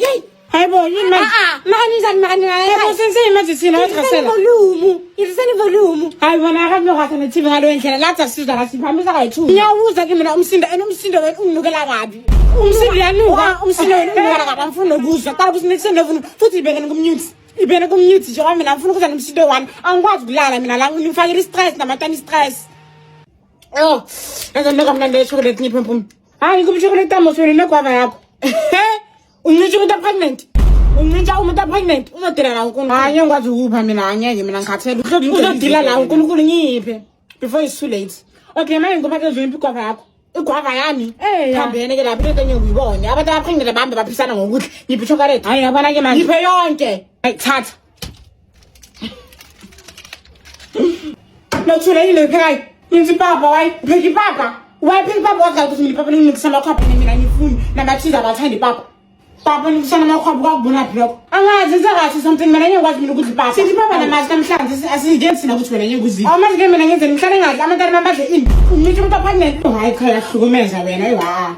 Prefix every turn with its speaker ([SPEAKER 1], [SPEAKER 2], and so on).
[SPEAKER 1] Yey.
[SPEAKER 2] Hayibo yini manje?
[SPEAKER 1] Mani zani mani na.
[SPEAKER 2] Yebo senze emergency la uthasela.
[SPEAKER 1] Irisani volume.
[SPEAKER 2] Hayi bona akabe ngakho ne TV ngalo endlela lathi asizwa la siphambisa kayi2.
[SPEAKER 1] Ngiyawuza ke mina umsindo wenu unginukela kabi.
[SPEAKER 2] Umsindo yanuka.
[SPEAKER 1] Umsindo wenu unginukela kabi angifuni ukuzwa. Qala businikisende ufuna futhi ibeke kumute. Ibene kumute nje ngoba mina ngifuna ukuzwa nomsindo wami. Angikwazi ukulala mina la ngifakela stress namatani stress. Oh, ngizoneka mina le chocolate ngiphe mpumi.
[SPEAKER 2] Hayi kuba chocolate amosweni negwava yakho.
[SPEAKER 1] Ungithi umuntu pregnant. Ungithi umuntu pregnant. Uzodila la uNkulunkulu.
[SPEAKER 2] Hayi ngikwazi ukupha mina angeke mina ngikhathele.
[SPEAKER 1] Uzodila la uNkulunkulu ngiphe before it's too late.
[SPEAKER 2] Okay manje ngoba ke zimpi igwava yakho.
[SPEAKER 1] Igwava yami.
[SPEAKER 2] Khambene ke lapha into enye uyibone. Abantu abaphindele bambe baphisana ngokudla. Ngiphi chocolate. Hayi yabona ke manje.
[SPEAKER 1] Ngiphe yonke.
[SPEAKER 2] Hayi thatha.
[SPEAKER 1] Nothula ile ekhaya. Yenza ipapa wayi. Pheka ipapa. Wayipheka ipapa wazi ukuthi ngipapa ngikisa amakhapha mina ngifuni nabathiza abathanda ipapa. Papa nikusana amakhapha kwakubona phi lokho. Angazi sekathi something mina ngiyakwazi mina ukudla ipapa. Sithi ipapa namazi namhlanje asingenzi na ukuthi wena ngiyekuziphi. Awumazi ke mina ngenze ngihlale ngadla amantana mabadle ini. Ngithi umuntu pregnant. Hayi khaya hlukumeza wena yiwa.